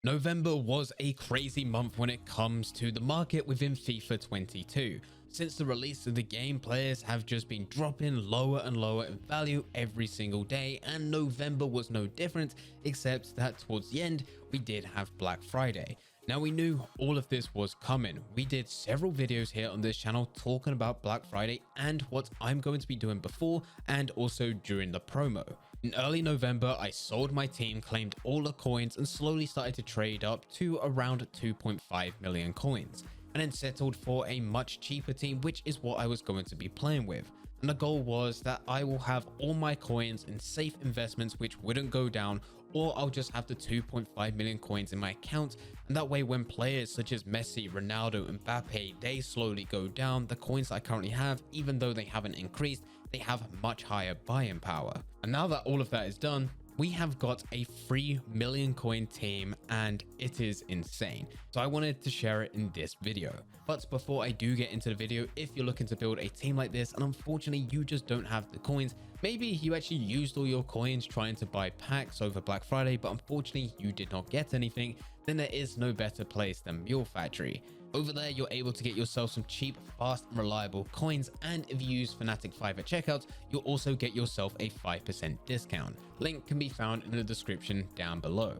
November was a crazy month when it comes to the market within FIFA 22. Since the release of the game, players have just been dropping lower and lower in value every single day, and November was no different, except that towards the end, we did have Black Friday. Now, we knew all of this was coming. We did several videos here on this channel talking about Black Friday and what I'm going to be doing before and also during the promo. In early November, I sold my team, claimed all the coins, and slowly started to trade up to around 2.5 million coins, and then settled for a much cheaper team, which is what I was going to be playing with. And the goal was that I will have all my coins in safe investments which wouldn't go down, or I'll just have the 2.5 million coins in my account, and that way when players such as Messi, Ronaldo, and Mbappe, they slowly go down, the coins I currently have, even though they haven't increased, they have much higher buying power. And now that all of that is done, we have got a 3 million coin team, and it is insane. So I wanted to share it in this video. But before I do get into the video, if you're looking to build a team like this and unfortunately you just don't have the coins, maybe you actually used all your coins trying to buy packs over Black Friday, but unfortunately you did not get anything, then there is no better place than Mule Factory. Over there, you're able to get yourself some cheap, fast, and reliable coins, and if you use Fnatic5 at checkout, you'll also get yourself a 5% discount. Link can be found in the description down below.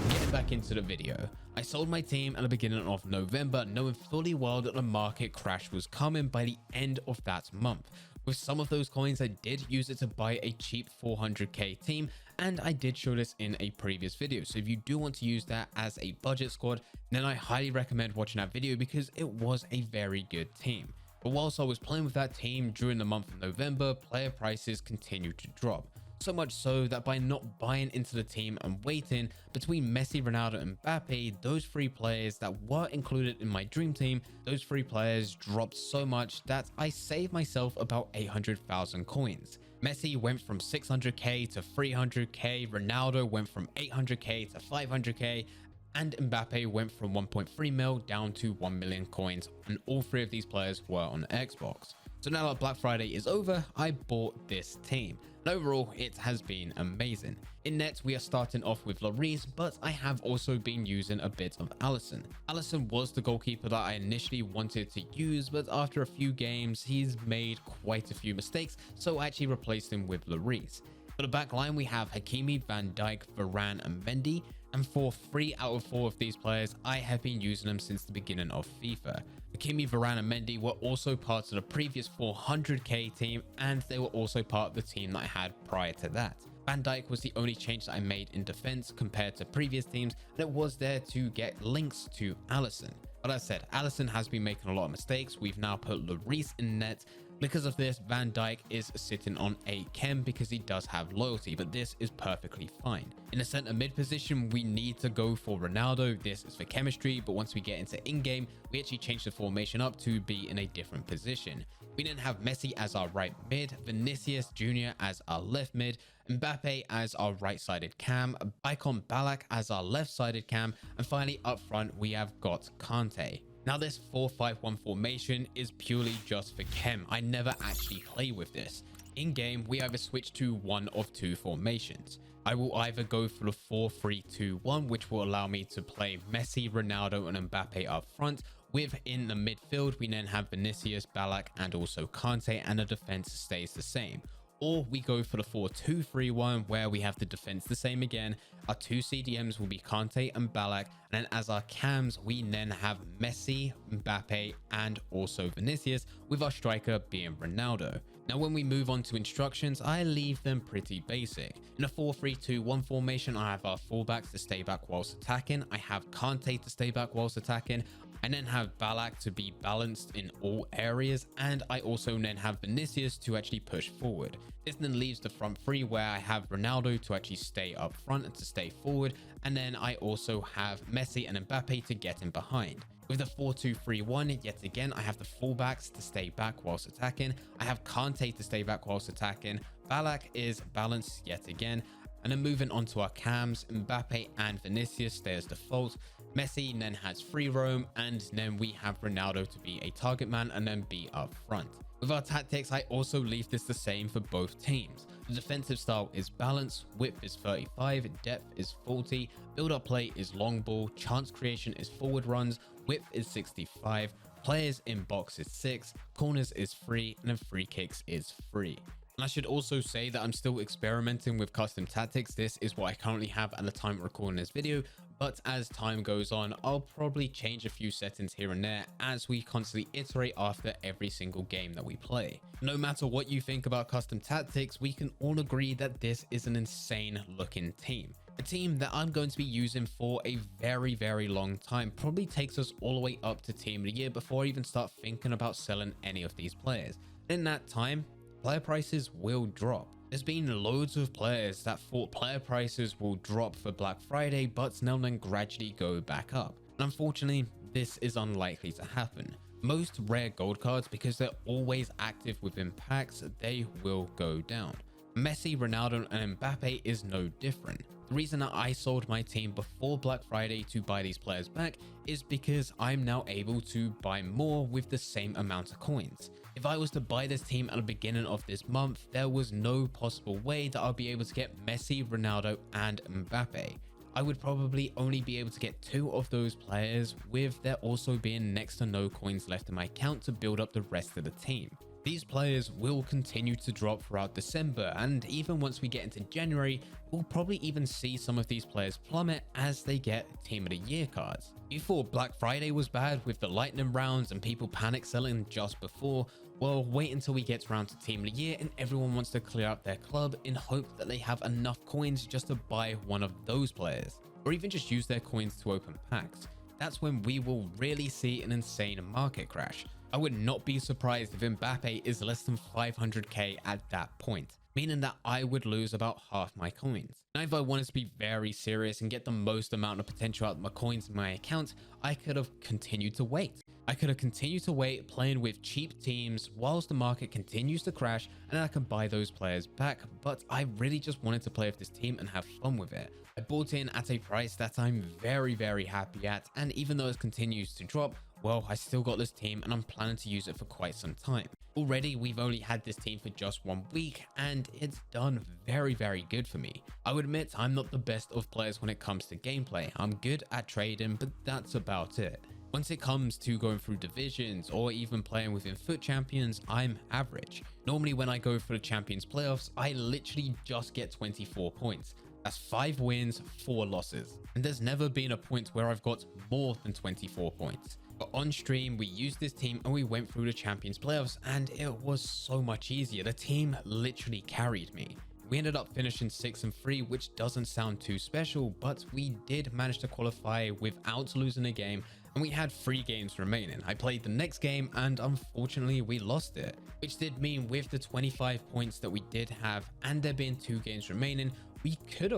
Getting back into the video, I sold my team at the beginning of November, knowing fully well that the market crash was coming by the end of that month. With some of those coins, I did use it to buy a cheap 400k team, and I did show this in a previous video. So if you do want to use that as a budget squad, then I highly recommend watching that video because it was a very good team. But whilst I was playing with that team during the month of November, player prices continued to drop. So much so that by not buying into the team and waiting between Messi, Ronaldo, and Mbappe, those three players that were included in my dream team, those three players dropped so much that I saved myself about 800,000 coins. Messi went from 600k to 300k, Ronaldo went from 800k to 500k, and Mbappe went from 1.3 mil down to 1 million coins, and all three of these players were on Xbox. So now that Black Friday is over, I bought this team. And overall, it has been amazing. In net, we are starting off with Lloris, but I have also been using a bit of Alisson. Alisson was the goalkeeper that I initially wanted to use, but after a few games, he's made quite a few mistakes, so I actually replaced him with Lloris. For the back line, we have Hakimi, Van Dijk, Varane, and Mendy. And for 3 out of 4 of these players, I have been using them since the beginning of FIFA. Hakimi, Varane, and Mendy were also part of the previous 400k team, and they were also part of the team that I had prior to that. Van Dijk was the only change that I made in defense compared to previous teams, and it was there to get links to Alisson. But as I said, Alisson has been making a lot of mistakes. We've now put Lloris in net. Because of this, Van Dijk is sitting on a chem because he does have loyalty, but this is perfectly fine. In the center mid position, we need to go for Ronaldo. This is for chemistry, but once we get into in-game, we actually change the formation up to be in a different position. We then have Messi as our right mid, Vinicius Jr. as our left mid, Mbappe as our right-sided cam, Icon Ballack as our left-sided cam, and finally up front, we have got Kante. Now this 4-5-1 formation is purely just for chem. I never actually play with this. In game, we either switch to one of two formations. I will either go for the 4-3-2-1, which will allow me to play Messi, Ronaldo, and Mbappe up front. Within the midfield, we then have Vinicius, Ballack, and also Kante, and the defense stays the same. Or we go for the 4-2-3-1, where we have the defense the same again. Our two CDMs will be Kante and Ballack, and then as our cams, we then have Messi, Mbappe, and also Vinicius, with our striker being Ronaldo. Now when we move on to instructions, I leave them pretty basic. In a 4-3-2-1 formation, I have our fullbacks to stay back whilst attacking. I have Kante to stay back whilst attacking. I then have Ballack to be balanced in all areas, and I also then have Vinicius to actually push forward. This then leaves the front three where I have Ronaldo to actually stay up front and to stay forward, and then I also have Messi and Mbappe to get in behind. With the 4-2-3-1, yet again, I have the fullbacks to stay back whilst attacking. I have Kante to stay back whilst attacking. Ballack is balanced yet again. And then moving on to our cams, Mbappe and Vinicius stay as default. Messi then has free roam, and then we have Ronaldo to be a target man and then be up front. With our tactics, I also leave this the same for both teams. The defensive style is balance, width is 35, depth is 40, build-up play is long ball, chance creation is forward runs, width is 65, players in box is 6, corners is 3, and then free kicks is 3. And I should also say that I'm still experimenting with custom tactics. This is what I currently have at the time of recording this video, but as time goes on, I'll probably change a few settings here and there as we constantly iterate after every single game that we play. No matter what you think about custom tactics, we can all agree that this is an insane looking team. A team that I'm going to be using for a very long time. Probably takes us all the way up to team of the year before I even start thinking about selling any of these players. In that time, player prices will drop. There's been loads of players that thought player prices will drop for Black Friday, but now then gradually go back up. And unfortunately, this is unlikely to happen. Most rare gold cards, because they're always active within packs, they will go down. Messi, Ronaldo, and Mbappe is no different. The reason that I sold my team before Black Friday to buy these players back is because I'm now able to buy more with the same amount of coins. If I was to buy this team at the beginning of this month, there was no possible way that I'll be able to get Messi, Ronaldo, and Mbappe. I would probably only be able to get 2 of those players, with there also being next to no coins left in my account to build up the rest of the team. These players will continue to drop throughout December, and even once we get into January, we'll probably even see some of these players plummet as they get Team of the Year cards. You thought Black Friday was bad with the lightning rounds and people panic selling just before? Well, wait until we get around to Team of the Year and everyone wants to clear out their club in hope that they have enough coins just to buy one of those players, or even just use their coins to open packs. That's when we will really see an insane market crash. I would not be surprised if Mbappe is less than 500k at that point, meaning that I would lose about half my coins. Now, if I wanted to be very serious and get the most amount of potential out of my coins in my account, I could have continued to wait. I could have continued to wait, playing with cheap teams whilst the market continues to crash, and I can buy those players back, but I really just wanted to play with this team and have fun with it. I bought in at a price that I'm very happy at, and even though it continues to drop, well, I still got this team and I'm planning to use it for quite some time. Already, we've only had this team for just 1 week and it's done very good for me. I would admit I'm not the best of players when it comes to gameplay. I'm good at trading, but that's about it. Once it comes to going through divisions or even playing within FUT Champions, I'm average. Normally when I go for the Champions playoffs, I literally just get 24 points. That's 5 wins, 4 losses. And there's never been a point where I've got more than 24 points. But on stream, we used this team and we went through the Champions playoffs and it was so much easier. The team literally carried me. We ended up finishing 6-3, which doesn't sound too special, but we did manage to qualify without losing a game, and we had 3 games remaining. I played the next game and unfortunately we lost it, which did mean with the 25 points that we did have and there being 2 games remaining, we could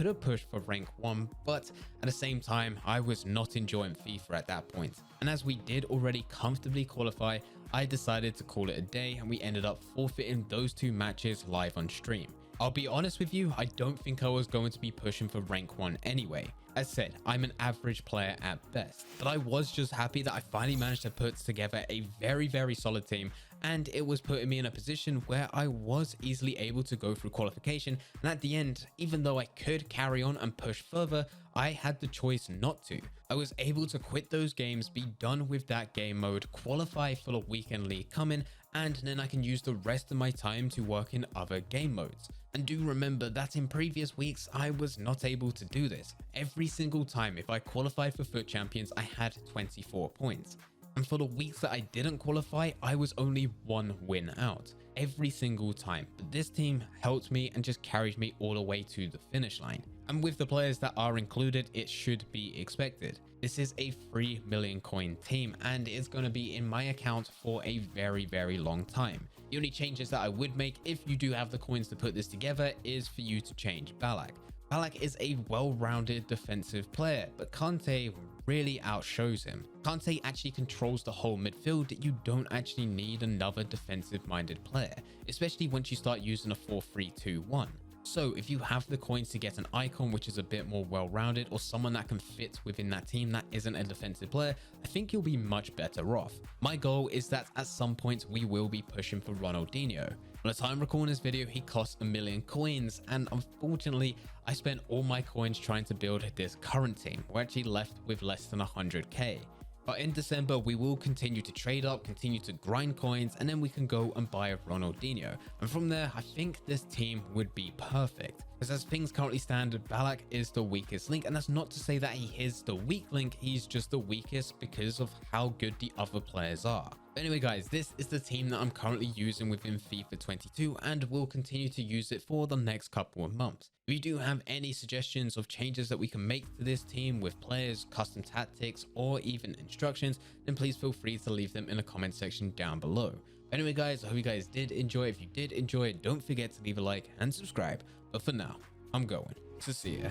have pushed for rank 1, but at the same time, I was not enjoying FIFA at that point. And as we did already comfortably qualify, I decided to call it a day and we ended up forfeiting those 2 matches live on stream. I'll be honest with you, I don't think I was going to be pushing for rank 1 anyway. As said, I'm an average player at best, but I was just happy that I finally managed to put together a very solid team, and it was putting me in a position where I was easily able to go through qualification. And at the end, even though I could carry on and push further, I had the choice not to. I was able to quit those games, be done with that game mode, qualify for the weekend league coming, and then I can use the rest of my time to work in other game modes. And do remember that in previous weeks, I was not able to do this. Every single time if I qualified for FUT Champions, I had 24 points. And for the weeks that I didn't qualify, I was only 1 win out every single time. But this team helped me and just carried me all the way to the finish line. And with the players that are included, it should be expected. This is a 3 million coin team and it's going to be in my account for a very long time. The only changes that I would make if you do have the coins to put this together is for you to change Ballack. Ballack is a well-rounded defensive player, but Kante really outshows him. Kante actually controls the whole midfield. You don't actually need another defensive-minded player, especially once you start using a 4-3-2-1. So if you have the coins to get an icon which is a bit more well-rounded, or someone that can fit within that team that isn't a defensive player, I think you'll be much better off. My goal is that at some point we will be pushing for Ronaldinho. On the time recording this video, he cost 1 million coins, and unfortunately I spent all my coins trying to build this current team. We're actually left with less than 100k. But in December, we will continue to trade up, continue to grind coins, and then we can go and buy Ronaldinho. And from there, I think this team would be perfect. Because as things currently stand, Ballack is the weakest link. And that's not to say that he is the weak link. He's just the weakest because of how good the other players are. But anyway, guys, this is the team that I'm currently using within FIFA 22 and will continue to use it for the next couple of months. If you do have any suggestions of changes that we can make to this team with players, custom tactics, or even instructions, then please feel free to leave them in the comment section down below. But anyway, guys, I hope you guys did enjoy. If you did enjoy, don't forget to leave a like and subscribe. But for now, I'm going to see ya.